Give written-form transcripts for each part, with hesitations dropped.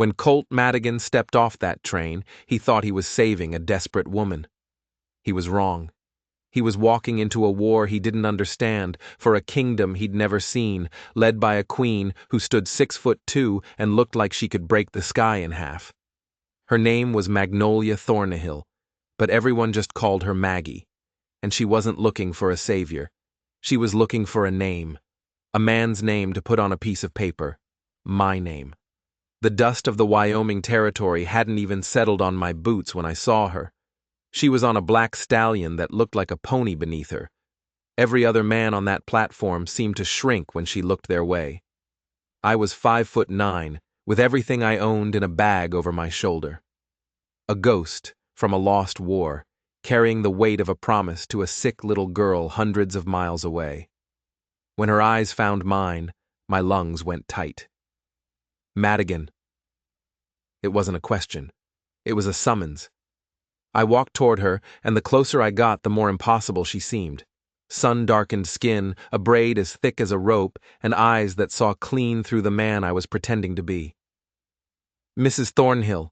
When Colt Madigan stepped off that train, he thought he was saving a desperate woman. He was wrong. He was walking into a war he didn't understand, for a kingdom he'd never seen, led by a queen who stood 6'2" and looked like she could break the sky in half. Her name was Magnolia Thornahill, but everyone just called her Maggie. And she wasn't looking for a savior. She was looking for a name. A man's name to put on a piece of paper. My name. The dust of the Wyoming Territory hadn't even settled on my boots when I saw her. She was on a black stallion that looked like a pony beneath her. Every other man on that platform seemed to shrink when she looked their way. I was 5'9", with everything I owned in a bag over my shoulder. A ghost from a lost war, carrying the weight of a promise to a sick little girl hundreds of miles away. When her eyes found mine, my lungs went tight. Madigan. It wasn't a question. It was a summons. I walked toward her, and the closer I got, the more impossible she seemed. Sun-darkened skin, a braid as thick as a rope, and eyes that saw clean through the man I was pretending to be. "Mrs. Thornhill,"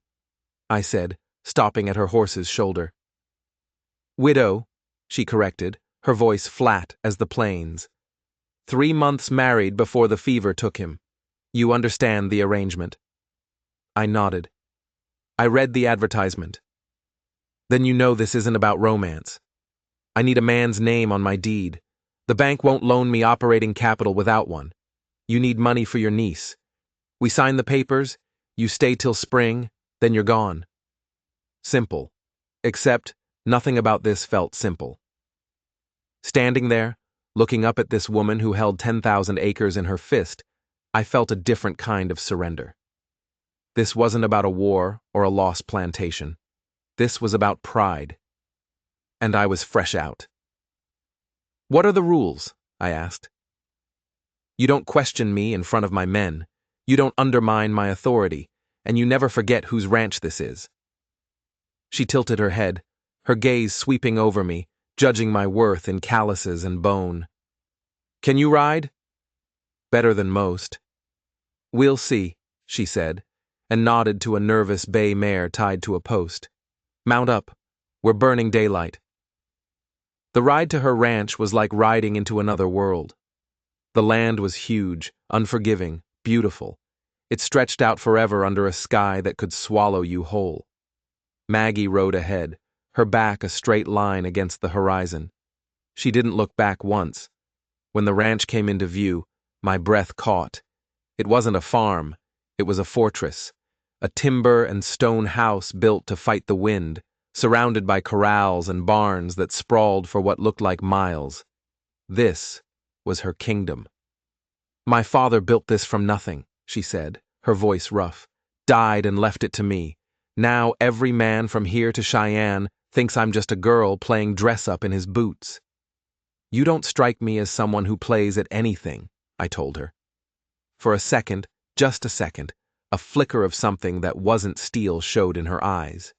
I said, stopping at her horse's shoulder. "Widow," she corrected, her voice flat as the plains. 3 months married before the fever took him. You understand the arrangement?" I nodded. "I read the advertisement." "Then you know this isn't about romance. I need a man's name on my deed. The bank won't loan me operating capital without one. You need money for your niece. We sign the papers, you stay till spring, then you're gone." Simple. Except nothing about this felt simple. Standing there, looking up at this woman who held 10,000 acres in her fist, I felt a different kind of surrender. This wasn't about a war or a lost plantation. This was about pride. And I was fresh out. "What are the rules?" I asked. "You don't question me in front of my men. You don't undermine my authority, and you never forget whose ranch this is." She tilted her head, her gaze sweeping over me, judging my worth in calluses and bone. "Can you ride?" "Better than most." "We'll see," she said, and nodded to a nervous bay mare tied to a post. "Mount up. We're burning daylight." The ride to her ranch was like riding into another world. The land was huge, unforgiving, beautiful. It stretched out forever under a sky that could swallow you whole. Maggie rode ahead, her back a straight line against the horizon. She didn't look back once. When the ranch came into view, my breath caught. It wasn't a farm, it was a fortress, a timber and stone house built to fight the wind, surrounded by corrals and barns that sprawled for what looked like miles. This was her kingdom. "My father built this from nothing," she said, her voice rough. "Died and left it to me. Now every man from here to Cheyenne thinks I'm just a girl playing dress-up in his boots." "You don't strike me as someone who plays at anything," I told her. For a second, just a second, a flicker of something that wasn't steel showed in her eyes.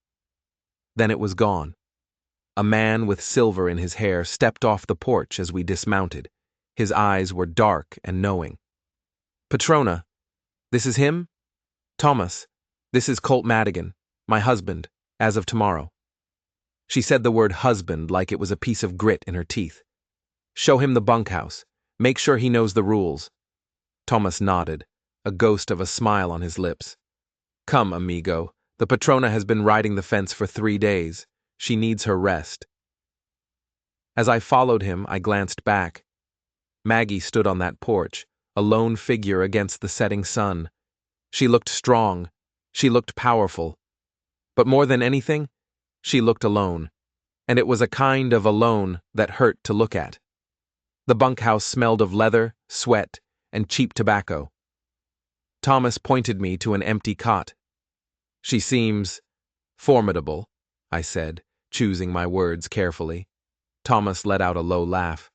Then it was gone. A man with silver in his hair stepped off the porch as we dismounted. His eyes were dark and knowing. "Patrona, this is him? Thomas, this is Colt Madigan, my husband, as of tomorrow." She said the word husband like it was a piece of grit in her teeth. "Show him the bunkhouse. Make sure he knows the rules." Thomas nodded, a ghost of a smile on his lips. "Come, amigo. The Patrona has been riding the fence for 3 days. She needs her rest." As I followed him, I glanced back. Maggie stood on that porch, a lone figure against the setting sun. She looked strong. She looked powerful. But more than anything, she looked alone. And it was a kind of alone that hurt to look at. The bunkhouse smelled of leather, sweat, and cheap tobacco. Thomas pointed me to an empty cot. "She seems formidable," I said, choosing my words carefully. Thomas let out a low laugh.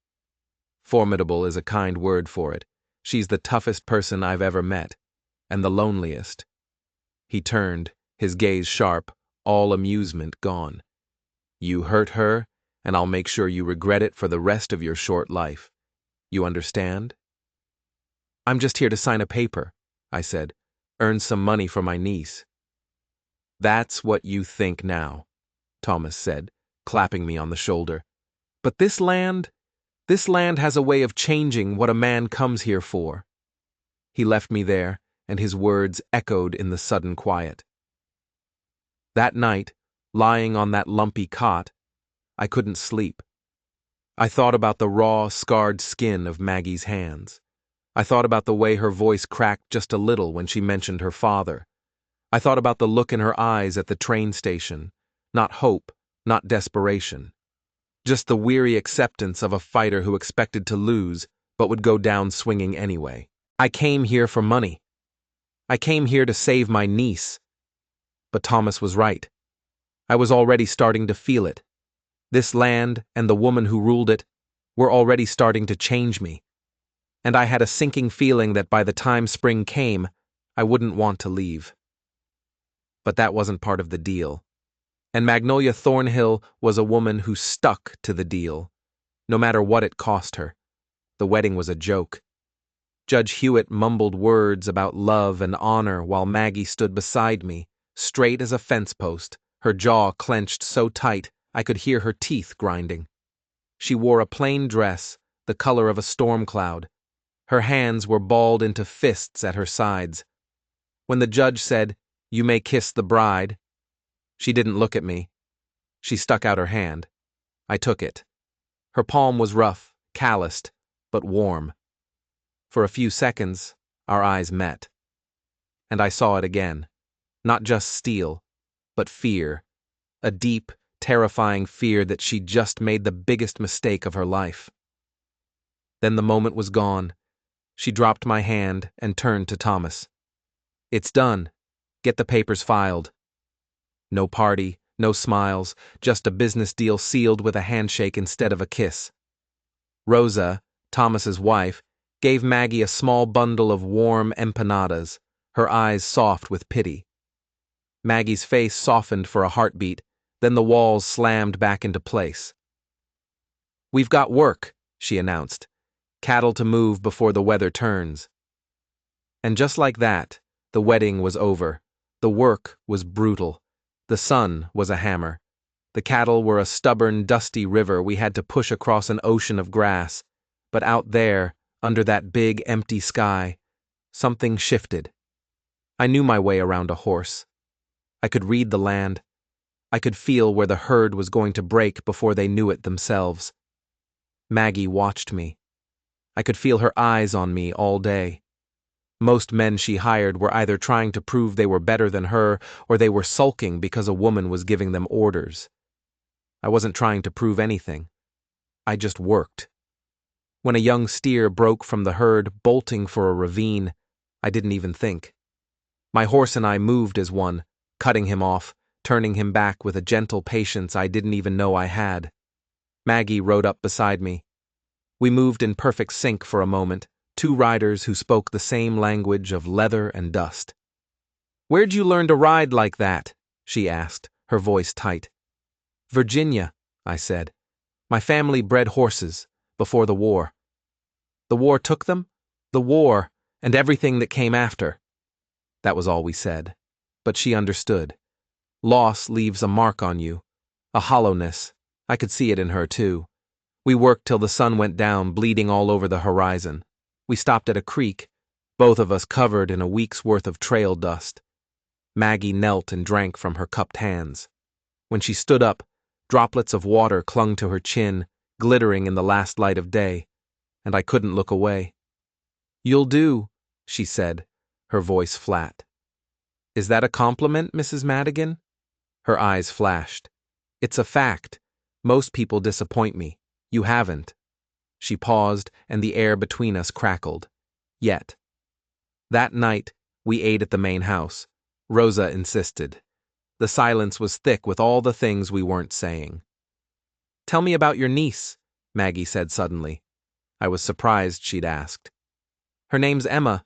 "Formidable is a kind word for it. She's the toughest person I've ever met, and the loneliest." He turned, his gaze sharp, all amusement gone. "You hurt her, and I'll make sure you regret it for the rest of your short life. You understand?" "I'm just here to sign a paper," I said. Earn some money for my niece. That's what you think now, Thomas said, clapping me on the shoulder. But this land has a way of changing what a man comes here for. He left me there, and his words echoed in the sudden quiet. That night, lying on that lumpy cot, I couldn't sleep. I thought about the raw, scarred skin of Maggie's hands. I thought about the way her voice cracked just a little when she mentioned her father. I thought about the look in her eyes at the train station. Not hope, not desperation. Just the weary acceptance of a fighter who expected to lose, but would go down swinging anyway. I came here for money. I came here to save my niece. But Thomas was right. I was already starting to feel it. This land and the woman who ruled it were already starting to change me. And I had a sinking feeling that by the time spring came, I wouldn't want to leave. But that wasn't part of the deal. And Magnolia Thornhill was a woman who stuck to the deal, no matter what it cost her. The wedding was a joke. Judge Hewitt mumbled words about love and honor while Maggie stood beside me, straight as a fence post, her jaw clenched so tight I could hear her teeth grinding. She wore a plain dress, the color of a storm cloud. Her hands were balled into fists at her sides. When the judge said, "You may kiss the bride," she didn't look at me. She stuck out her hand. I took it. Her palm was rough, calloused, but warm. For a few seconds, our eyes met. And I saw it again. Not just steel, but fear. A deep, terrifying fear that she'd just made the biggest mistake of her life. Then the moment was gone. She dropped my hand and turned to Thomas. "It's done. Get the papers filed." No party, no smiles, just a business deal sealed with a handshake instead of a kiss. Rosa, Thomas's wife, gave Maggie a small bundle of warm empanadas, her eyes soft with pity. Maggie's face softened for a heartbeat, then the walls slammed back into place. "We've got work," she announced. "Cattle to move before the weather turns." And just like that, the wedding was over. The work was brutal. The sun was a hammer. The cattle were a stubborn, dusty river we had to push across an ocean of grass. But out there, under that big, empty sky, something shifted. I knew my way around a horse. I could read the land. I could feel where the herd was going to break before they knew it themselves. Maggie watched me. I could feel her eyes on me all day. Most men she hired were either trying to prove they were better than her, or they were sulking because a woman was giving them orders. I wasn't trying to prove anything. I just worked. When a young steer broke from the herd, bolting for a ravine, I didn't even think. My horse and I moved as one, cutting him off, turning him back with a gentle patience I didn't even know I had. Maggie rode up beside me. We moved in perfect sync for a moment, two riders who spoke the same language of leather and dust. "Where'd you learn to ride like that?" she asked, her voice tight. "Virginia," I said. "My family bred horses, before the war." "The war took them?" "The war, and everything that came after." That was all we said. But she understood. Loss leaves a mark on you, a hollowness. I could see it in her, too. We worked till the sun went down, bleeding all over the horizon. We stopped at a creek, both of us covered in a week's worth of trail dust. Maggie knelt and drank from her cupped hands. When she stood up, droplets of water clung to her chin, glittering in the last light of day, and I couldn't look away. "You'll do," she said, her voice flat. "Is that a compliment, Mrs. Madigan?" Her eyes flashed. "It's a fact. Most people disappoint me. You haven't." She paused, and the air between us crackled. Yet. That night, we ate at the main house. Rosa insisted. The silence was thick with all the things we weren't saying. "Tell me about your niece," Maggie said suddenly. I was surprised she'd asked. "Her name's Emma.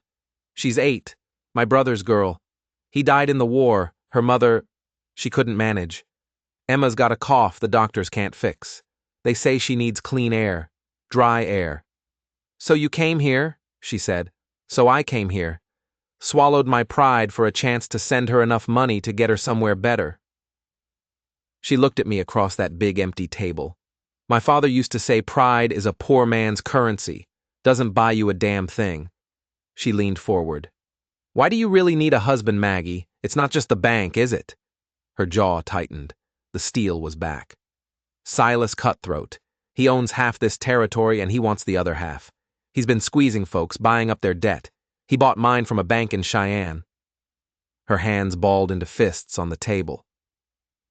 She's 8, my brother's girl. He died in the war. Her mother, she couldn't manage. Emma's got a cough the doctors can't fix. They say she needs clean air, dry air." "So you came here," she said. "So I came here. swallowed my pride for a chance to send her enough money to get her somewhere better. She looked at me across that big empty table. My father used to say pride is a poor man's currency, doesn't buy you a damn thing. She leaned forward. Why do you really need a husband, Maggie? It's not just the bank, is it? Her jaw tightened. The steel was back. Silas Cutthroat. He owns half this territory and he wants the other half. He's been squeezing folks, buying up their debt. He bought mine from a bank in Cheyenne. Her hands balled into fists on the table.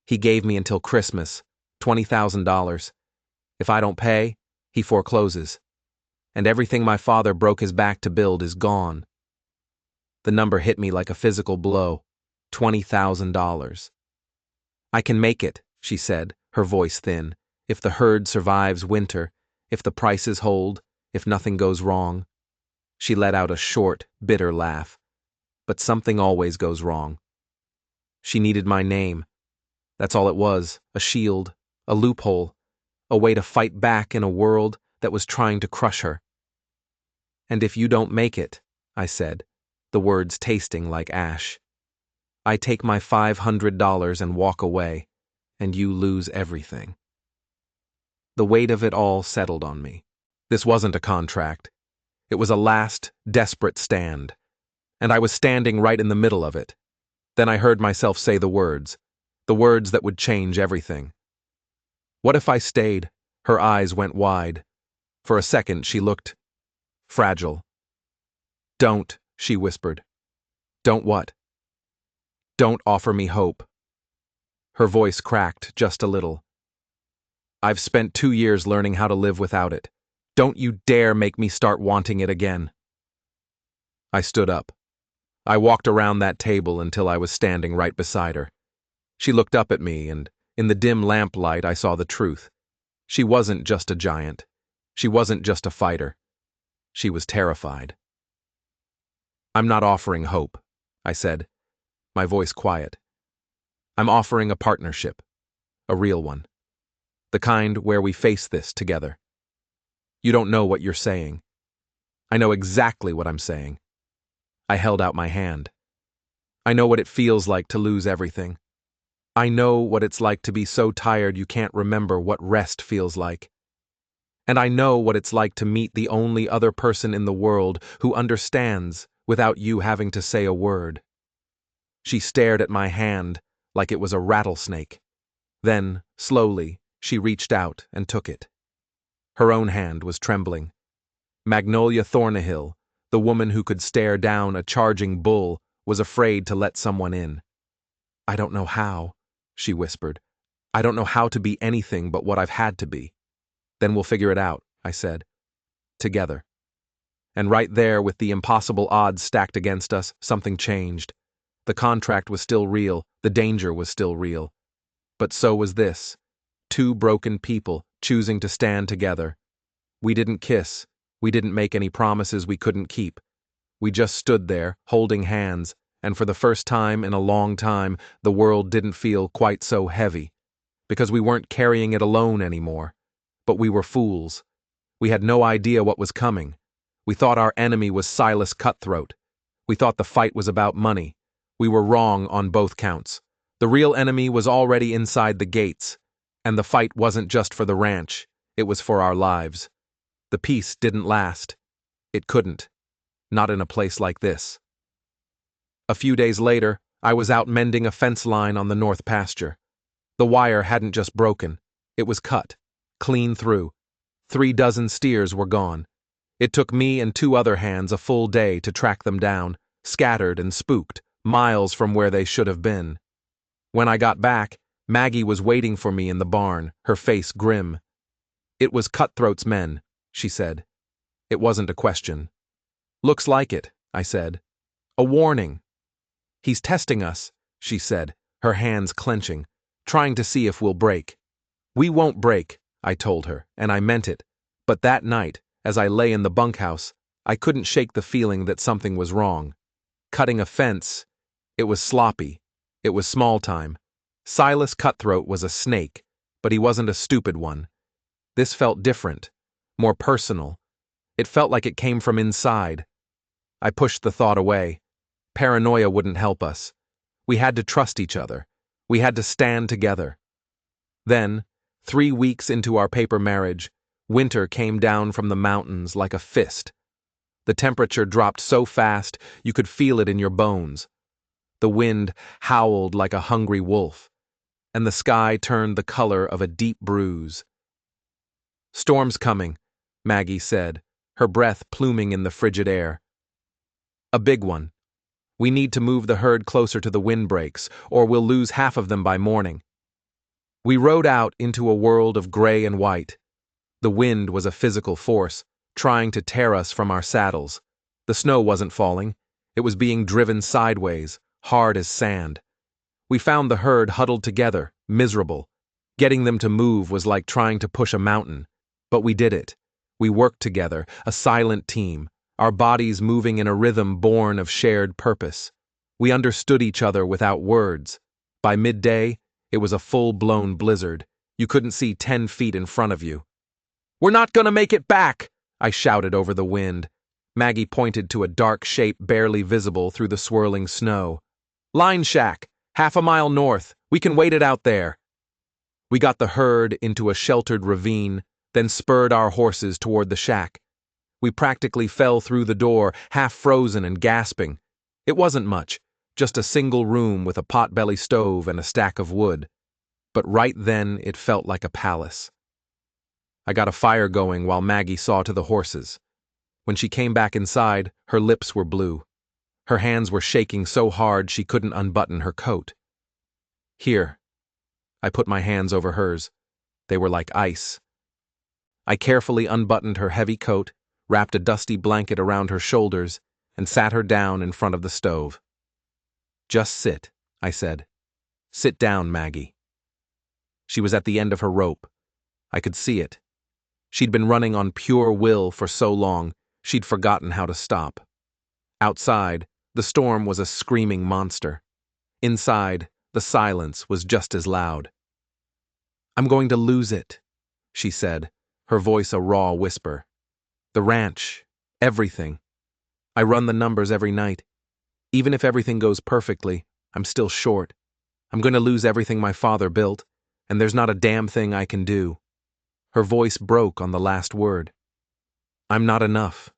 He gave me until Christmas, $20,000. If I don't pay, he forecloses. And everything my father broke his back to build is gone. The number hit me like a physical blow. $20,000. I can make it, she said, her voice thin, if the herd survives winter, if the prices hold, if nothing goes wrong. She let out a short, bitter laugh. But something always goes wrong. She needed my name. That's all it was, a shield, a loophole, a way to fight back in a world that was trying to crush her. And if you don't make it, I said, the words tasting like ash, I take my $500 and walk away, and you lose everything. The weight of it all settled on me. This wasn't a contract. It was a last, desperate stand. And I was standing right in the middle of it. Then I heard myself say the words that would change everything. What if I stayed? Her eyes went wide. For a second, she looked fragile. Don't, she whispered. Don't what? Don't offer me hope. Her voice cracked just a little. I've spent 2 years learning how to live without it. Don't you dare make me start wanting it again. I stood up. I walked around that table until I was standing right beside her. She looked up at me, and in the dim lamplight I saw the truth. She wasn't just a giant. She wasn't just a fighter. She was terrified. I'm not offering hope, I said, my voice quiet. I'm offering a partnership, a real one. The kind where we face this together. You don't know what you're saying. I know exactly what I'm saying. I held out my hand. I know what it feels like to lose everything. I know what it's like to be so tired you can't remember what rest feels like. And I know what it's like to meet the only other person in the world who understands without you having to say a word. She stared at my hand like it was a rattlesnake. Then, slowly, she reached out and took it. Her own hand was trembling. Magnolia Thornahill, the woman who could stare down a charging bull, was afraid to let someone in. I don't know how, she whispered. I don't know how to be anything but what I've had to be. Then we'll figure it out, I said. Together. And right there, with the impossible odds stacked against us, something changed. The contract was still real, the danger was still real. But so was this. 2 broken people choosing to stand together. We didn't kiss. We didn't make any promises we couldn't keep. We just stood there, holding hands, and for the first time in a long time, the world didn't feel quite so heavy. Because we weren't carrying it alone anymore. But we were fools. We had no idea what was coming. We thought our enemy was Silas Cutthroat. We thought the fight was about money. We were wrong on both counts. The real enemy was already inside the gates. And the fight wasn't just for the ranch. It was for our lives. The peace didn't last. It couldn't. Not in a place like this. A few days later, I was out mending a fence line on the north pasture. The wire hadn't just broken. It was cut. Clean through. 3 dozen steers were gone. It took me and 2 other hands a full day to track them down, scattered and spooked, miles from where they should have been. When I got back, Maggie was waiting for me in the barn, her face grim. It was Cutthroat's men, she said. It wasn't a question. Looks like it, I said. A warning. He's testing us, she said, her hands clenching, trying to see if we'll break. We won't break, I told her, and I meant it. But that night, as I lay in the bunkhouse, I couldn't shake the feeling that something was wrong. Cutting a fence, it was sloppy. It was small time. Silas Cutthroat was a snake, but he wasn't a stupid one. This felt different, more personal. It felt like it came from inside. I pushed the thought away. Paranoia wouldn't help us. We had to trust each other. We had to stand together. Then, 3 weeks into our paper marriage, winter came down from the mountains like a fist. The temperature dropped so fast you could feel it in your bones. The wind howled like a hungry wolf, and the sky turned the color of a deep bruise. "Storm's coming," Maggie said, her breath pluming in the frigid air. "A big one. We need to move the herd closer to the windbreaks, or we'll lose half of them by morning." We rode out into a world of gray and white. The wind was a physical force, trying to tear us from our saddles. The snow wasn't falling. It was being driven sideways, hard as sand. We found the herd huddled together, miserable. Getting them to move was like trying to push a mountain. But we did it. We worked together, a silent team, our bodies moving in a rhythm born of shared purpose. We understood each other without words. By midday, it was a full-blown blizzard. You couldn't see 10 feet in front of you. "We're not gonna make it back!" I shouted over the wind. Maggie pointed to a dark shape barely visible through the swirling snow. "Line shack, half a mile north. We can wait it out there." We got the herd into a sheltered ravine, then spurred our horses toward the shack. We practically fell through the door, half frozen and gasping. It wasn't much, just a single room with a potbelly stove and a stack of wood. But right then it felt like a palace. I got a fire going while Maggie saw to the horses. When she came back inside, her lips were blue. Her hands were shaking so hard she couldn't unbutton her coat. "Here." I put my hands over hers. They were like ice. I carefully unbuttoned her heavy coat, wrapped a dusty blanket around her shoulders, and sat her down in front of the stove. "Just sit," I said. "Sit down, Maggie." She was at the end of her rope. I could see it. She'd been running on pure will for so long, she'd forgotten how to stop. Outside, the storm was a screaming monster. Inside, the silence was just as loud. "I'm going to lose it," she said, her voice a raw whisper. "The ranch, everything. I run the numbers every night. Even if everything goes perfectly, I'm still short. I'm going to lose everything my father built, and there's not a damn thing I can do." Her voice broke on the last word. "I'm not enough."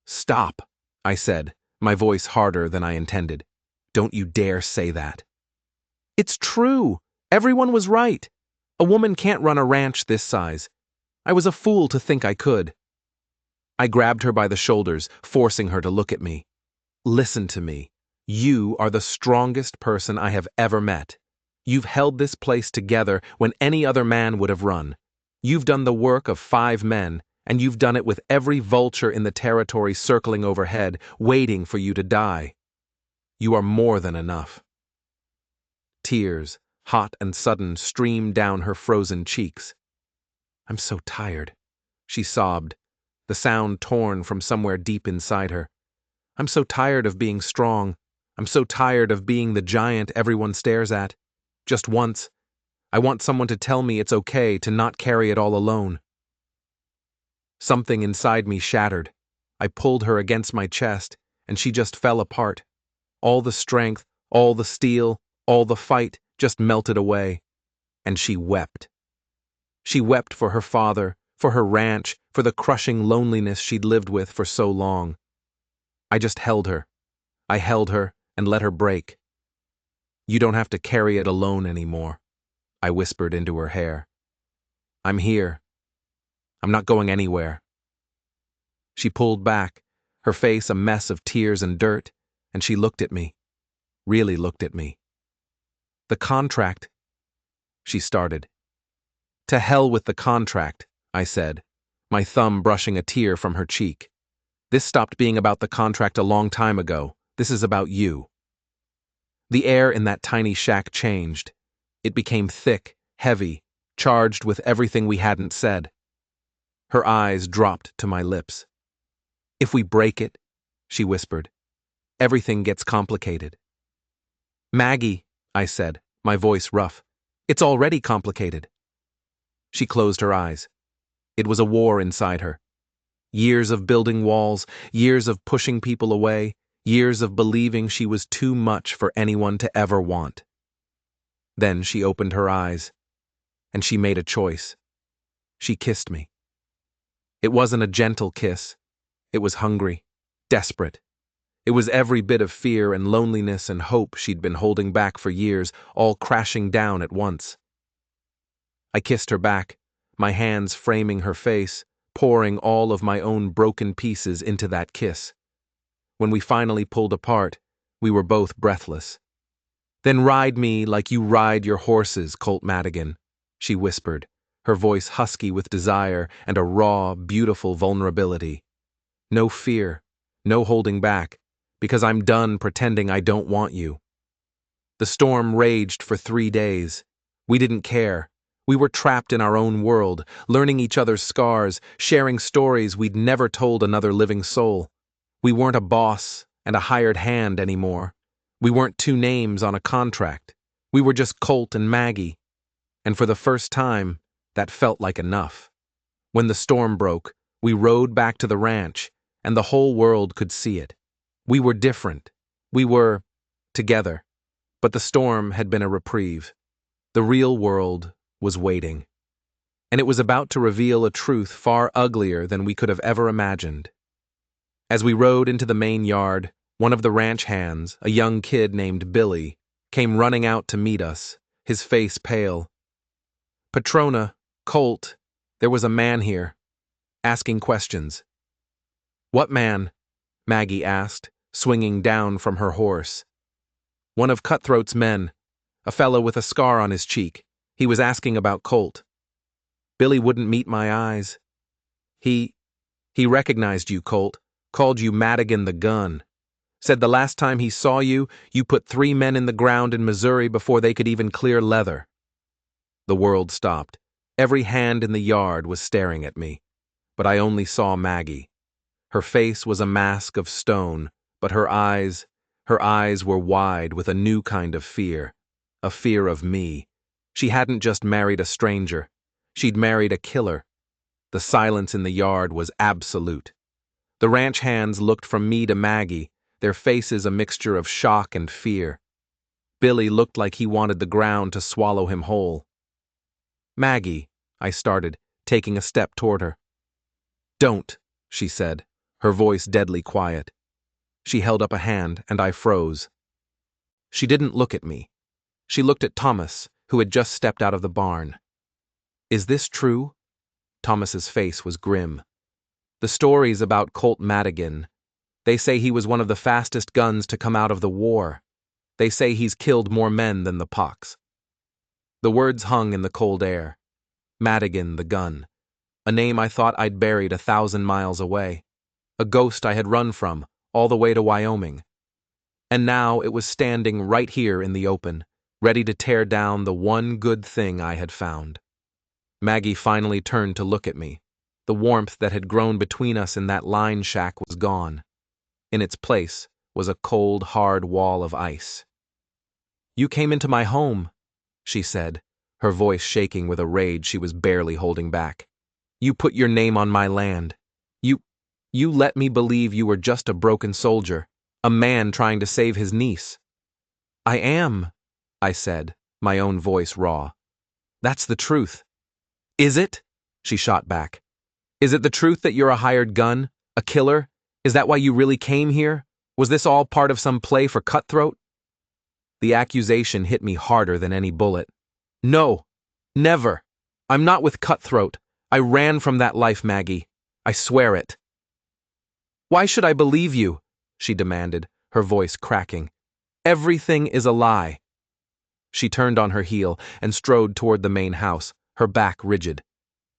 "Stop," I said, my voice harder than I intended. "Don't you dare say that." "It's true. Everyone was right. A woman can't run a ranch this size. I was a fool to think I could." I grabbed her by the shoulders, forcing her to look at me. "Listen to me. You are the strongest person I have ever met. You've held this place together when any other man would have run. You've done the work of 5 men, and you've done it with every vulture in the territory circling overhead, waiting for you to die. You are more than enough." Tears, hot and sudden, streamed down her frozen cheeks. "I'm so tired," she sobbed, the sound torn from somewhere deep inside her. "I'm so tired of being strong. I'm so tired of being the giant everyone stares at. Just once, I want someone to tell me it's okay to not carry it all alone." Something inside me shattered. I pulled her against my chest, and she just fell apart. All the strength, all the steel, all the fight just melted away. And she wept. She wept for her father, for her ranch, for the crushing loneliness she'd lived with for so long. I just held her. I held her and let her break. "You don't have to carry it alone anymore," I whispered into her hair. "I'm here. I'm not going anywhere." She pulled back, her face a mess of tears and dirt, and she looked at me. Really looked at me. "The contract," she started. "To hell with the contract," I said, my thumb brushing a tear from her cheek. "This stopped being about the contract a long time ago. This is about you." The air in that tiny shack changed. It became thick, heavy, charged with everything we hadn't said. Her eyes dropped to my lips. "If we break it," she whispered, "everything gets complicated." "Maggie," I said, my voice rough, "it's already complicated." She closed her eyes. It was a war inside her. Years of building walls, years of pushing people away, Years of believing she was too much for anyone to ever want. Then she opened her eyes, and she made a choice. She kissed me. It wasn't a gentle kiss. It was hungry, desperate. It was every bit of fear and loneliness and hope she'd been holding back for years, all crashing down at once. I kissed her back, my hands framing her face, pouring all of my own broken pieces into that kiss. When we finally pulled apart, we were both breathless. "Then ride me like you ride your horses, Colt Madigan," she whispered, her voice husky with desire and a raw, beautiful vulnerability. "No fear, no holding back, because I'm done pretending I don't want you." The storm raged for 3 days. We didn't care. We were trapped in our own world, learning each other's scars, sharing stories we'd never told another living soul. We weren't a boss and a hired hand anymore. We weren't 2 names on a contract. We were just Colt and Maggie. And for the first time, that felt like enough. When the storm broke, we rode back to the ranch, and the whole world could see it. We were different. We were together. But the storm had been a reprieve. The real world was waiting. And it was about to reveal a truth far uglier than we could have ever imagined. As we rode into the main yard, one of the ranch hands, a young kid named Billy, came running out to meet us, his face pale. "Patrona, Colt, there was a man here, asking questions." "What man?" Maggie asked, swinging down from her horse. "One of Cutthroat's men, a fellow with a scar on his cheek. He was asking about Colt." Billy wouldn't meet my eyes. He recognized you, Colt, called you Madigan the Gun. Said the last time he saw you, you put 3 men in the ground in Missouri before they could even clear leather." The world stopped. Every hand in the yard was staring at me. But I only saw Maggie. Her face was a mask of stone, but her eyes were wide with a new kind of fear. A fear of me. She hadn't just married a stranger. She'd married a killer. The silence in the yard was absolute. The ranch hands looked from me to Maggie, their faces a mixture of shock and fear. Billy looked like he wanted the ground to swallow him whole. "Maggie," I started, taking a step toward her. "Don't," she said, her voice deadly quiet. She held up a hand, and I froze. She didn't look at me. She looked at Thomas, who had just stepped out of the barn. "Is this true?" Thomas's face was grim. "The stories about Colt Madigan. They say he was one of the fastest guns to come out of the war. They say he's killed more men than the pox." The words hung in the cold air. Madigan the Gun. A name I thought I'd buried 1,000 miles away. A ghost I had run from, all the way to Wyoming. And now it was standing right here in the open, ready to tear down the one good thing I had found. Maggie finally turned to look at me. The warmth that had grown between us in that line shack was gone. In its place was a cold, hard wall of ice. "You came into my home," she said, her voice shaking with a rage she was barely holding back. "You put your name on my land. You let me believe you were just a broken soldier, a man trying to save his niece." "I am," I said, my own voice raw. "That's the truth." "Is it?" she shot back. "Is it the truth that you're a hired gun? A killer? Is that why you really came here? Was this all part of some play for Cutthroat?" The accusation hit me harder than any bullet. "No, never. I'm not with Cutthroat. I ran from that life, Maggie. I swear it." "Why should I believe you?" she demanded, her voice cracking. "Everything is a lie." She turned on her heel and strode toward the main house, her back rigid.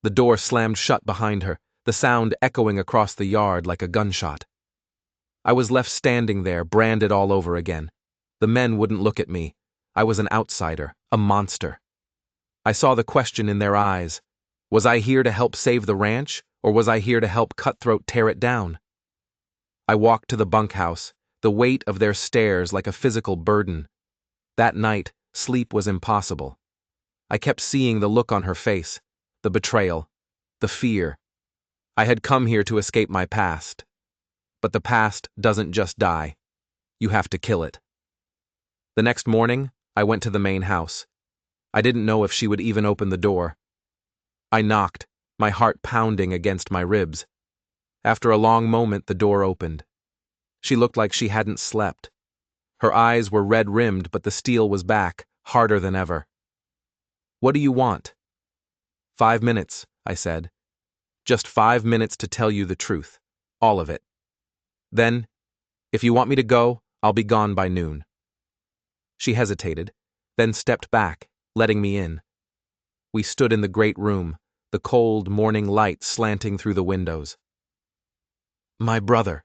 The door slammed shut behind her, the sound echoing across the yard like a gunshot. I was left standing there, branded all over again. The men wouldn't look at me. I was an outsider, a monster. I saw the question in their eyes. Was I here to help save the ranch, or was I here to help Cutthroat tear it down? I walked to the bunkhouse, the weight of their stares like a physical burden. That night, sleep was impossible. I kept seeing the look on her face, the betrayal, the fear. I had come here to escape my past. But the past doesn't just die. You have to kill it. The next morning, I went to the main house. I didn't know if she would even open the door. I knocked, my heart pounding against my ribs. After a long moment, the door opened. She looked like she hadn't slept. Her eyes were red-rimmed, but the steel was back, harder than ever. What do you want? 5 minutes, I said. Just 5 minutes to tell you the truth. All of it. Then, if you want me to go, I'll be gone by noon. She hesitated, then stepped back, letting me in. We stood in the great room, the cold morning light slanting through the windows. My brother,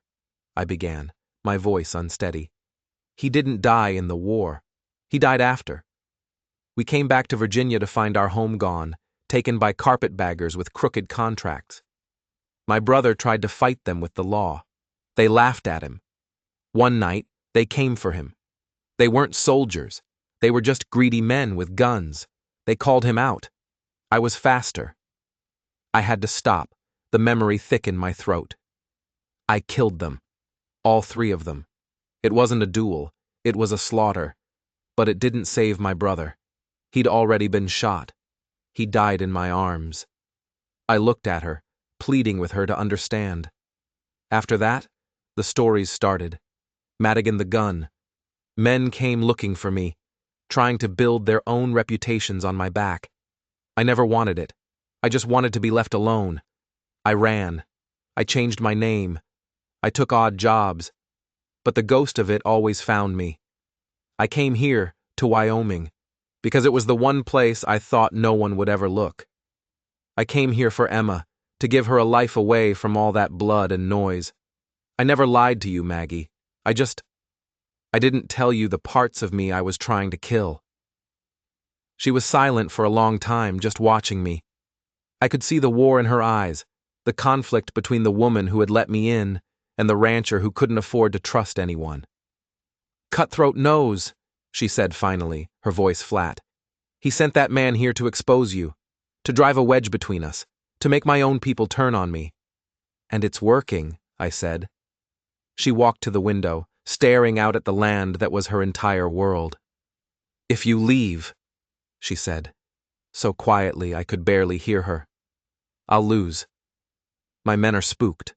I began, my voice unsteady. He didn't die in the war. He died after. We came back to Virginia to find our home gone, taken by carpetbaggers with crooked contracts. My brother tried to fight them with the law. They laughed at him. One night, they came for him. They weren't soldiers. They were just greedy men with guns. They called him out. I was faster. I had to stop, the memory thick in my throat. I killed them. All 3 of them. It wasn't a duel. It was a slaughter. But it didn't save my brother. He'd already been shot. He died in my arms. I looked at her, pleading with her to understand. After that, the stories started. Madigan the gun. Men came looking for me, trying to build their own reputations on my back. I never wanted it. I just wanted to be left alone. I ran. I changed my name. I took odd jobs. But the ghost of it always found me. I came here, to Wyoming, because it was the one place I thought no one would ever look. I came here for Emma, to give her a life away from all that blood and noise. I never lied to you, Maggie. I didn't tell you the parts of me I was trying to kill. She was silent for a long time, just watching me. I could see the war in her eyes, the conflict between the woman who had let me in and the rancher who couldn't afford to trust anyone. Cutthroat knows, she said finally, her voice flat. He sent that man here to expose you, to drive a wedge between us, to make my own people turn on me. And it's working, I said. She walked to the window, staring out at the land that was her entire world. If you leave, she said, so quietly I could barely hear her, I'll lose. My men are spooked.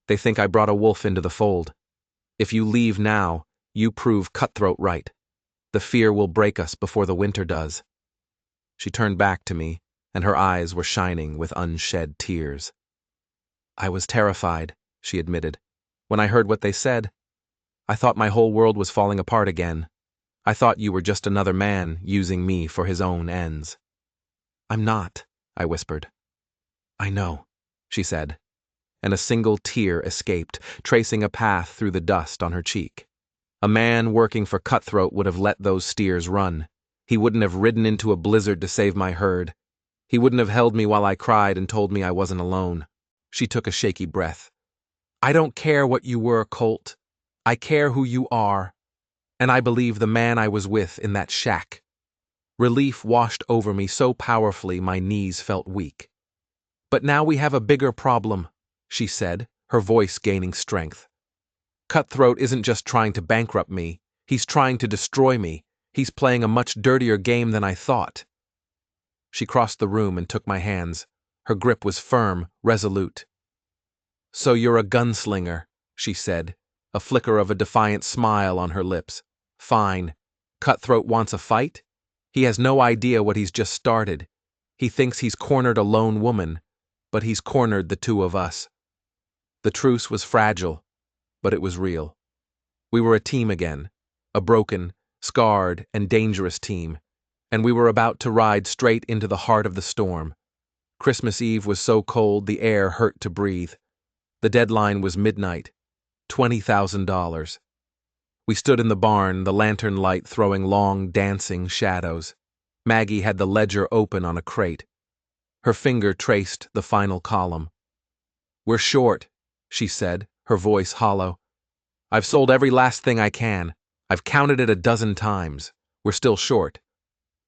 They think I brought a wolf into the fold. If you leave now, you prove Cutthroat right. The fear will break us before the winter does. She turned back to me, and her eyes were shining with unshed tears. I was terrified, she admitted. When I heard what they said, I thought my whole world was falling apart again. I thought you were just another man using me for his own ends. I'm not, I whispered. I know, she said, and a single tear escaped, tracing a path through the dust on her cheek. A man working for Cutthroat would have let those steers run. He wouldn't have ridden into a blizzard to save my herd. He wouldn't have held me while I cried and told me I wasn't alone. She took a shaky breath. I don't care what you were, Colt. I care who you are. And I believe the man I was with in that shack. Relief washed over me so powerfully my knees felt weak. But now we have a bigger problem, she said, her voice gaining strength. Cutthroat isn't just trying to bankrupt me. He's trying to destroy me. He's playing a much dirtier game than I thought. She crossed the room and took my hands. Her grip was firm, resolute. So you're a gunslinger, she said, a flicker of a defiant smile on her lips. Fine. Cutthroat wants a fight? He has no idea what he's just started. He thinks he's cornered a lone woman, but he's cornered the 2 of us. The truce was fragile, but it was real. We were a team again, a broken, scarred, and dangerous team, and we were about to ride straight into the heart of the storm. Christmas Eve was so cold the air hurt to breathe. The deadline was midnight. $20,000. We stood in the barn, the lantern light throwing long, dancing shadows. Maggie had the ledger open on a crate. Her finger traced the final column. We're short, she said, her voice hollow. I've sold every last thing I can. I've counted it 12 times. We're still short.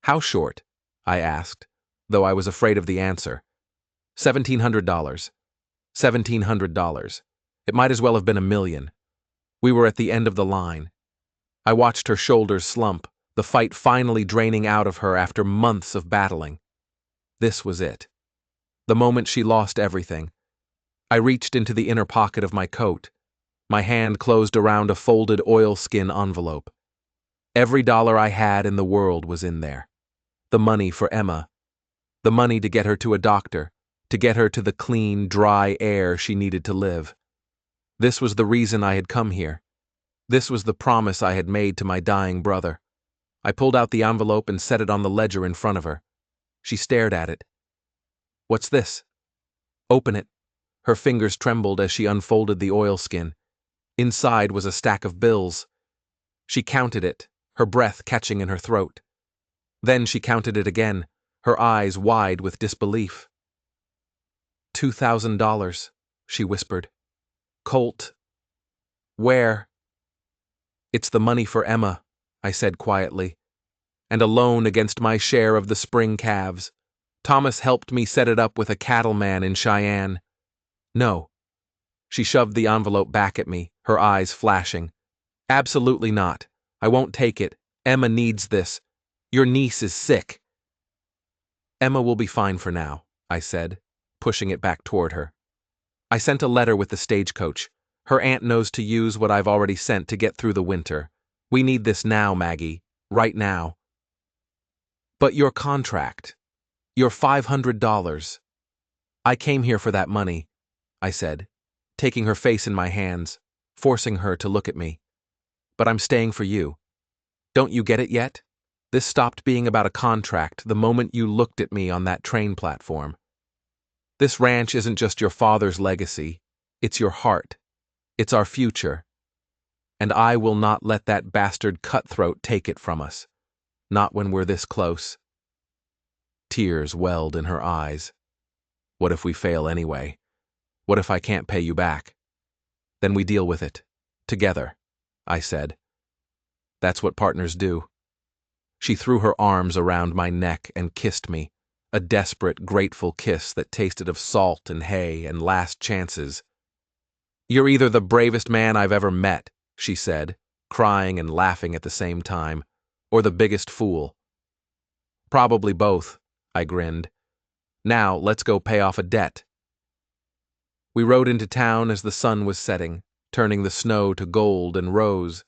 How short? I asked, though I was afraid of the answer. $1,700. $1,700. It might as well have been $1 million. We were at the end of the line. I watched her shoulders slump, the fight finally draining out of her after months of battling. This was it. The moment she lost everything. I reached into the inner pocket of my coat. My hand closed around a folded oilskin envelope. Every dollar I had in the world was in there. The money for Emma. The money to get her to a doctor, to get her to the clean, dry air she needed to live. This was the reason I had come here. This was the promise I had made to my dying brother. I pulled out the envelope and set it on the ledger in front of her. She stared at it. "What's this?" "Open it." Her fingers trembled as she unfolded the oilskin. Inside was a stack of bills. She counted it, her breath catching in her throat. Then she counted it again, her eyes wide with disbelief. $2,000, she whispered. "Colt, where?" "It's the money for Emma," I said quietly, "and a loan against my share of the spring calves. Thomas helped me set it up with a cattleman in Cheyenne." "No." She shoved the envelope back at me, her eyes flashing. "Absolutely not. I won't take it. Emma needs this. Your niece is sick." "Emma will be fine for now," I said, pushing it back toward her. "I sent a letter with the stagecoach. Her aunt knows to use what I've already sent to get through the winter. We need this now, Maggie. Right now." "But your contract. Your $500. I came here for that money," I said, taking her face in my hands, forcing her to look at me. "But I'm staying for you. Don't you get it yet? This stopped being about a contract the moment you looked at me on that train platform. This ranch isn't just your father's legacy. It's your heart. It's our future. And I will not let that bastard cutthroat take it from us. Not when we're this close." Tears welled in her eyes. "What if we fail anyway? What if I can't pay you back?" "Then we deal with it. Together," I said. "That's what partners do." She threw her arms around my neck and kissed me, a desperate, grateful kiss that tasted of salt and hay and last chances. "You're either the bravest man I've ever met," she said, crying and laughing at the same time, "or the biggest fool." "Probably both," I grinned. "Now let's go pay off a debt." We rode into town as the sun was setting, turning the snow to gold and rose.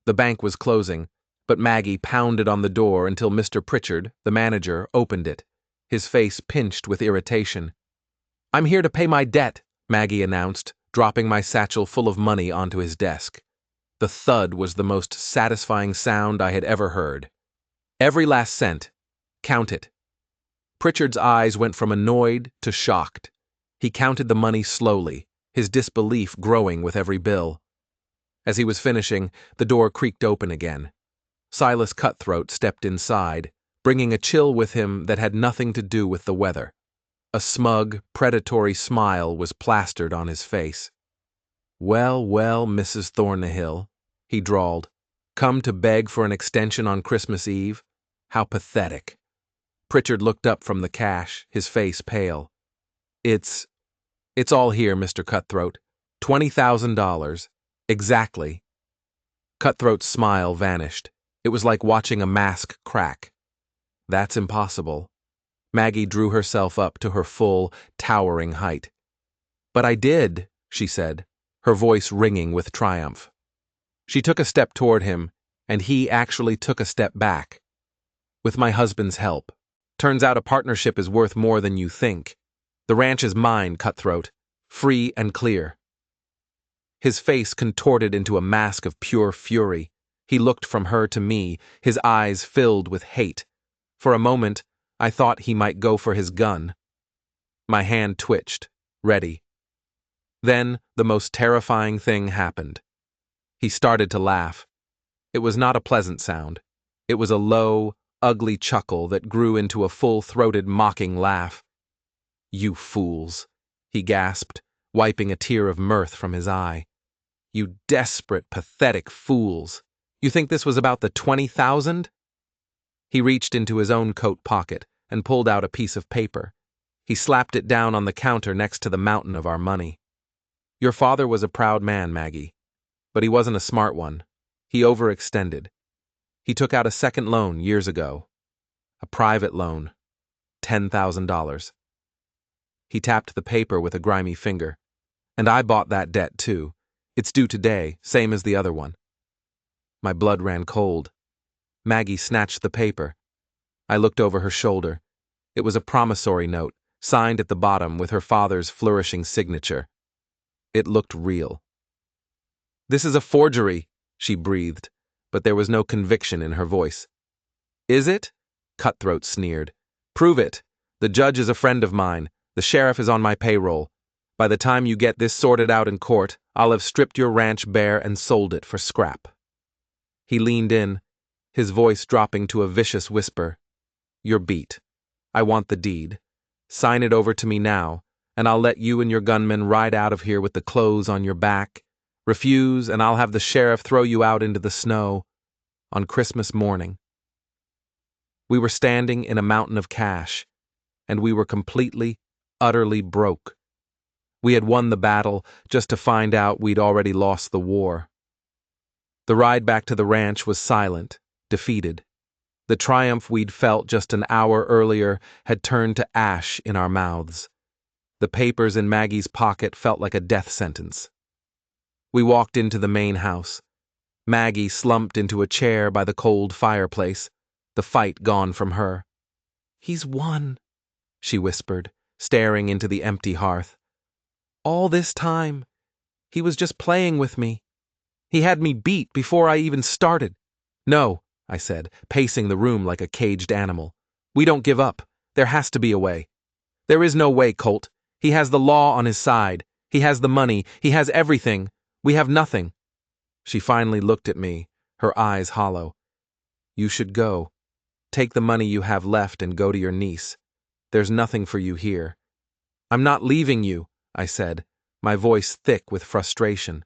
The bank was closing, but Maggie pounded on the door until Mr. Pritchard, the manager, opened it, his face pinched with irritation. "I'm here to pay my debt," Maggie announced, dropping my satchel full of money onto his desk. The thud was the most satisfying sound I had ever heard. "Every last cent. Count it." Pritchard's eyes went from annoyed to shocked. He counted the money slowly, his disbelief growing with every bill. As he was finishing, the door creaked open again. Silas Cutthroat stepped inside, bringing a chill with him that had nothing to do with the weather. A smug, predatory smile was plastered on his face. "Well, well, Mrs. Thornhill," he drawled. "Come to beg for an extension on Christmas Eve? How pathetic." Pritchard looked up from the cash, his face pale. It's all here, Mr. Cutthroat. $20,000. Exactly." Cutthroat's smile vanished. It was like watching a mask crack. "That's impossible." Maggie drew herself up to her full, towering height. "But I did," she said, her voice ringing with triumph. She took a step toward him, and he actually took a step back. "With my husband's help. Turns out a partnership is worth more than you think. The ranch is mine, Cutthroat. Free and clear." His face contorted into a mask of pure fury. He looked from her to me, his eyes filled with hate. For a moment, I thought he might go for his gun. My hand twitched, ready. Then the most terrifying thing happened. He started to laugh. It was not a pleasant sound. It was a low, ugly chuckle that grew into a full-throated, mocking laugh. "You fools," he gasped, wiping a tear of mirth from his eye. "You desperate, pathetic fools. You think this was about the 20,000? He reached into his own coat pocket and pulled out a piece of paper. He slapped it down on the counter next to the mountain of our money. "Your father was a proud man, Maggie. But he wasn't a smart one. He overextended. He took out a second loan years ago. A private loan. $10,000. He tapped the paper with a grimy finger. And I bought that debt too. It's due today, same as the other one. My blood ran cold. Maggie snatched the paper. I looked over her shoulder. It was a promissory note, signed at the bottom with her father's flourishing signature. It looked real. "This is a forgery," she breathed, but there was no conviction in her voice. "Is it?" Cutthroat sneered. "Prove it. The judge is a friend of mine. The sheriff is on my payroll. By the time you get this sorted out in court, I'll have stripped your ranch bare and sold it for scrap." He leaned in, his voice dropping to a vicious whisper. "You're beat. I want the deed. Sign it over to me now, and I'll let you and your gunmen ride out of here with the clothes on your back. Refuse, and I'll have the sheriff throw you out into the snow on Christmas morning." We were standing in a mountain of cash, and we were completely, utterly broke. We had won the battle just to find out we'd already lost the war. The ride back to the ranch was silent, defeated. The triumph we'd felt just an hour earlier had turned to ash in our mouths. The papers in Maggie's pocket felt like a death sentence. We walked into the main house. Maggie slumped into a chair by the cold fireplace, the fight gone from her. "He's won," she whispered, staring into the empty hearth. "All this time, he was just playing with me. He had me beat before I even started." "No," I said, pacing the room like a caged animal. "We don't give up. There has to be a way." "There is no way, Colt. He has the law on his side. He has the money. He has everything. We have nothing." She finally looked at me, her eyes hollow. "You should go. Take the money you have left and go to your niece. There's nothing for you here." "I'm not leaving you," I said, my voice thick with frustration.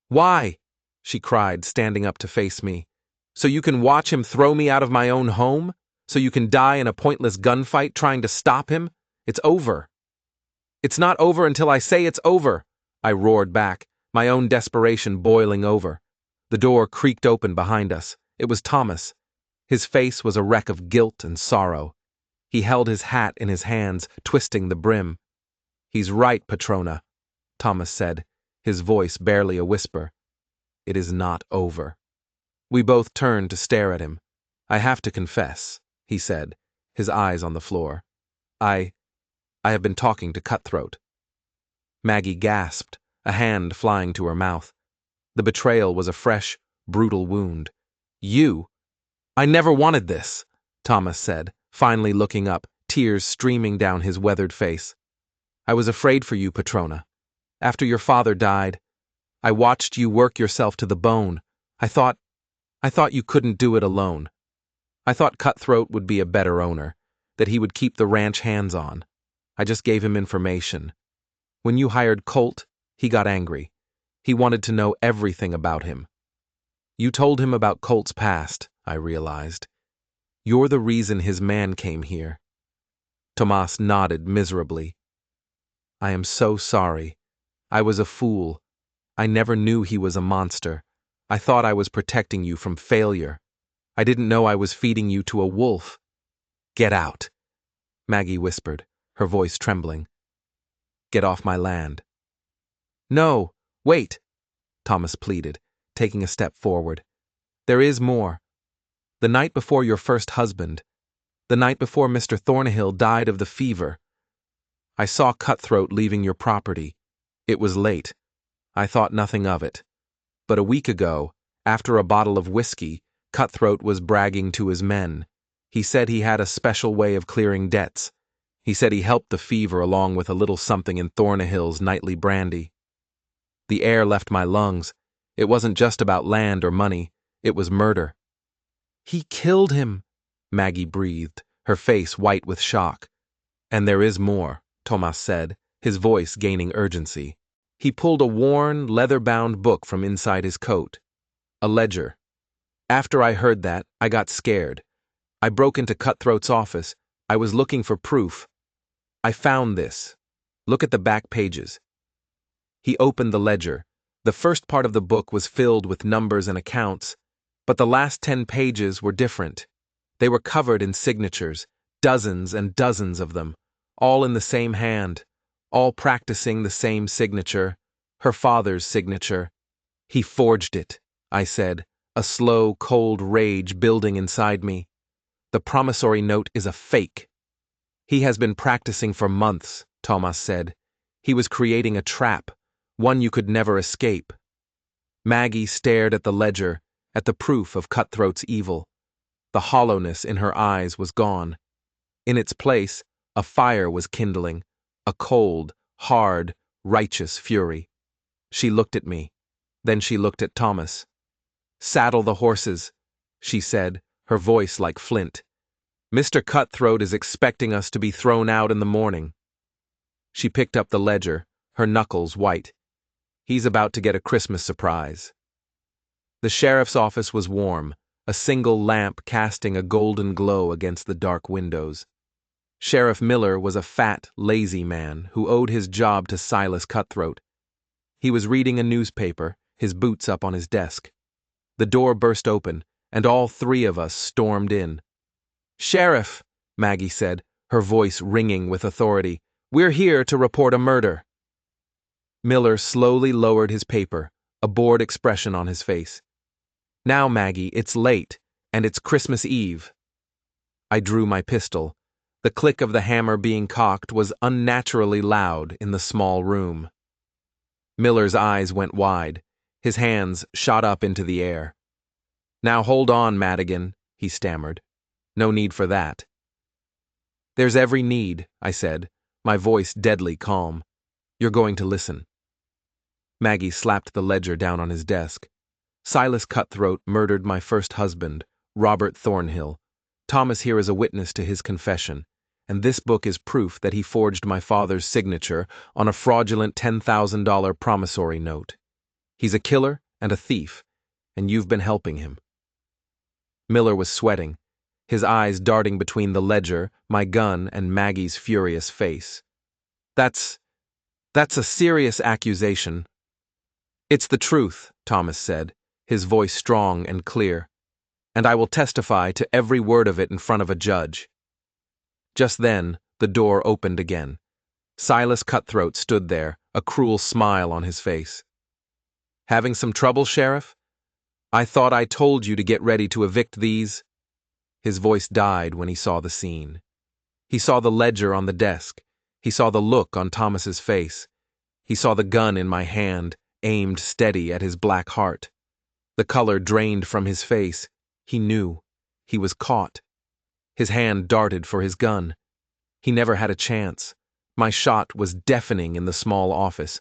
"Why?" she cried, standing up to face me. "So you can watch him throw me out of my own home? So you can die in a pointless gunfight trying to stop him? It's over." "It's not over until I say it's over," I roared back, my own desperation boiling over. The door creaked open behind us. It was Thomas. His face was a wreck of guilt and sorrow. He held his hat in his hands, twisting the brim. "He's right, Patrona," Thomas said, his voice barely a whisper. "It is not over." We both turned to stare at him. "I have to confess," he said, his eyes on the floor. I have been talking to Cutthroat." Maggie gasped, a hand flying to her mouth. The betrayal was a fresh, brutal wound. "You? I never wanted this," Thomas said, finally looking up, tears streaming down his weathered face. "I was afraid for you, Patrona. After your father died, I watched you work yourself to the bone. I thought you couldn't do it alone. I thought Cutthroat would be a better owner, that he would keep the ranch hands-on. I just gave him information. When you hired Colt, he got angry. He wanted to know everything about him. You told him about Colt's past, I realized. You're the reason his man came here." Tomas nodded miserably. "I am so sorry. I was a fool. I never knew he was a monster. I thought I was protecting you from failure. I didn't know I was feeding you to a wolf." "Get out," Maggie whispered, her voice trembling. "Get off my land." "No, wait," Thomas pleaded, taking a step forward. "There is more. The night before your first husband, the night before Mr. Thornhill died of the fever, I saw Cutthroat leaving your property. It was late. I thought nothing of it. But a week ago, after a bottle of whiskey, Cutthroat was bragging to his men. He said he had a special way of clearing debts. He said he helped the fever along with a little something in Thornhill's nightly brandy. The air left my lungs. It wasn't just about land or money. It was murder." "He killed him," Maggie breathed, her face white with shock. "And there is more," Tomas said, his voice gaining urgency. He pulled a worn, leather-bound book from inside his coat. A ledger. "After I heard that, I got scared. I broke into Cutthroat's office. I was looking for proof. I found this. Look at the back pages." He opened the ledger, The first part of the book was filled with numbers and accounts, but the last 10 pages were different. They were covered in signatures, dozens and dozens of them, all in the same hand, all practicing the same signature, her father's signature. He forged it, I said, a slow, cold rage building inside me. The promissory note is a fake. He has been practicing for months, Thomas said. He was creating a trap, one you could never escape. Maggie stared at the ledger, at the proof of Cutthroat's evil. The hollowness in her eyes was gone. In its place, a fire was kindling, a cold, hard, righteous fury. She looked at me. Then she looked at Thomas. "Saddle the horses," she said, her voice like flint. "Mr. Cutthroat is expecting us to be thrown out in the morning." She picked up the ledger, her knuckles white. "He's about to get a Christmas surprise." The sheriff's office was warm, a single lamp casting a golden glow against the dark windows. Sheriff Miller was a fat, lazy man who owed his job to Silas Cutthroat. He was reading a newspaper, his boots up on his desk. The door burst open, and all three of us stormed in. "Sheriff," Maggie said, her voice ringing with authority, "we're here to report a murder." Miller slowly lowered his paper, a bored expression on his face. "Now, Maggie, it's late, and it's Christmas Eve." I drew my pistol. The click of the hammer being cocked was unnaturally loud in the small room. Miller's eyes went wide. His hands shot up into the air. "Now hold on, Madigan," he stammered. "No need for that." "There's every need," I said, my voice deadly calm. "You're going to listen." Maggie slapped the ledger down on his desk. "Silas Cutthroat murdered my first husband, Robert Thornhill. Thomas here is a witness to his confession, and this book is proof that he forged my father's signature on a fraudulent $10,000 promissory note. He's a killer and a thief, and you've been helping him." Miller was sweating, his eyes darting between the ledger, my gun, and Maggie's furious face. That's a serious accusation." "It's the truth," Thomas said, his voice strong and clear, "and I will testify to every word of it in front of a judge." Just then, the door opened again. Silas Cutthroat stood there, a cruel smile on his face. "Having some trouble, Sheriff? I thought I told you to get ready to evict these." His voice died when he saw the scene. He saw the ledger on the desk. He saw the look on Thomas's face. He saw the gun in my hand, aimed steady at his black heart. The color drained from his face. He knew. He was caught. His hand darted for his gun. He never had a chance. My shot was deafening in the small office.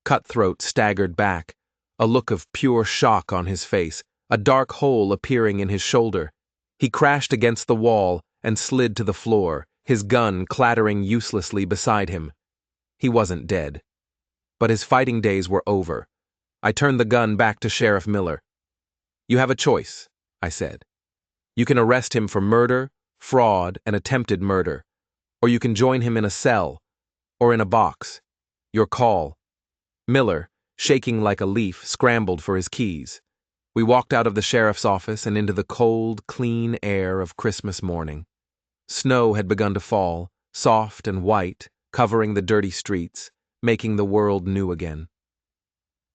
Cutthroat staggered back, a look of pure shock on his face, a dark hole appearing in his shoulder. He crashed against the wall and slid to the floor, his gun clattering uselessly beside him. He wasn't dead. But his fighting days were over. I turned the gun back to Sheriff Miller. "You have a choice," I said. "You can arrest him for murder, fraud, and attempted murder, or you can join him in a cell, or in a box. Your call." Miller, shaking like a leaf, scrambled for his keys. We walked out of the sheriff's office and into the cold, clean air of Christmas morning. Snow had begun to fall, soft and white, covering the dirty streets, making the world new again.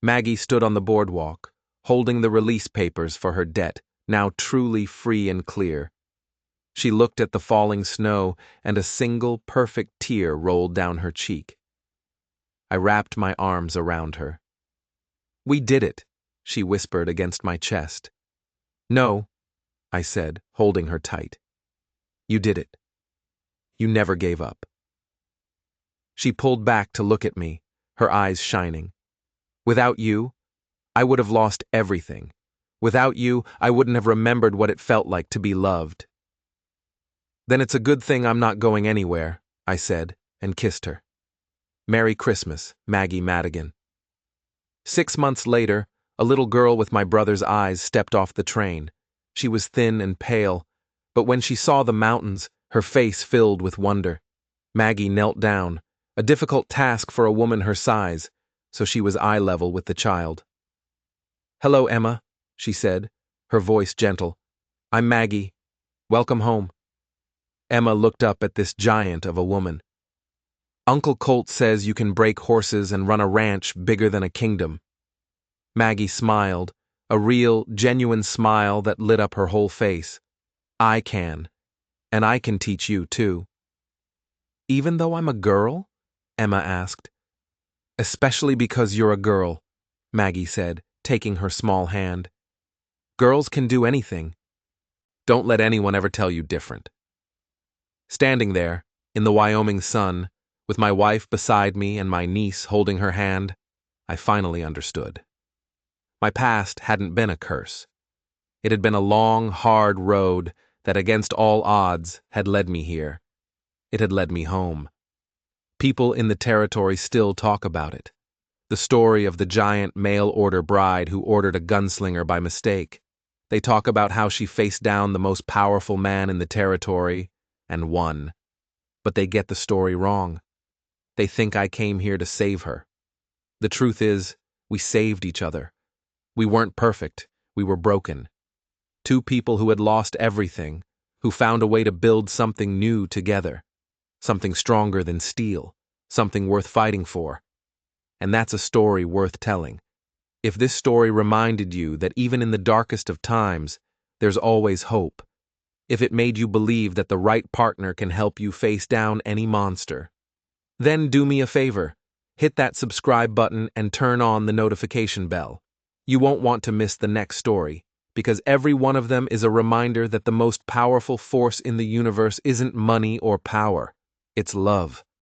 Maggie stood on the boardwalk, holding the release papers for her debt, now truly free and clear. She looked at the falling snow, and a single, perfect tear rolled down her cheek. I wrapped my arms around her. "We did it," she whispered against my chest. "No," I said, holding her tight. "You did it. You never gave up." She pulled back to look at me, her eyes shining. "Without you, I would have lost everything. Without you, I wouldn't have remembered what it felt like to be loved." "Then it's a good thing I'm not going anywhere," I said, and kissed her. Merry Christmas, Maggie Madigan. 6 months later, a little girl with my brother's eyes stepped off the train. She was thin and pale, but when she saw the mountains, her face filled with wonder. Maggie knelt down, a difficult task for a woman her size, so she was eye level with the child. "Hello, Emma," she said, her voice gentle. "I'm Maggie. Welcome home." Emma looked up at this giant of a woman. "Uncle Colt says you can break horses and run a ranch bigger than a kingdom." Maggie smiled, a real, genuine smile that lit up her whole face. "I can. And I can teach you, too." "Even though I'm a girl?" Emma asked. "Especially because you're a girl," Maggie said, taking her small hand. "Girls can do anything. Don't let anyone ever tell you different." Standing there, in the Wyoming sun, with my wife beside me and my niece holding her hand, I finally understood. My past hadn't been a curse. It had been a long, hard road that, against all odds, had led me here. It had led me home. People in the territory still talk about it. The story of the giant mail-order bride who ordered a gunslinger by mistake. They talk about how she faced down the most powerful man in the territory and won. But they get the story wrong. They think I came here to save her. The truth is, we saved each other. We weren't perfect. We were broken. Two people who had lost everything, who found a way to build something new together. Something stronger than steel. Something worth fighting for. And that's a story worth telling. If this story reminded you that even in the darkest of times, there's always hope. If it made you believe that the right partner can help you face down any monster, then do me a favor. Hit that subscribe button and turn on the notification bell. You won't want to miss the next story, because every one of them is a reminder that the most powerful force in the universe isn't money or power. It's love.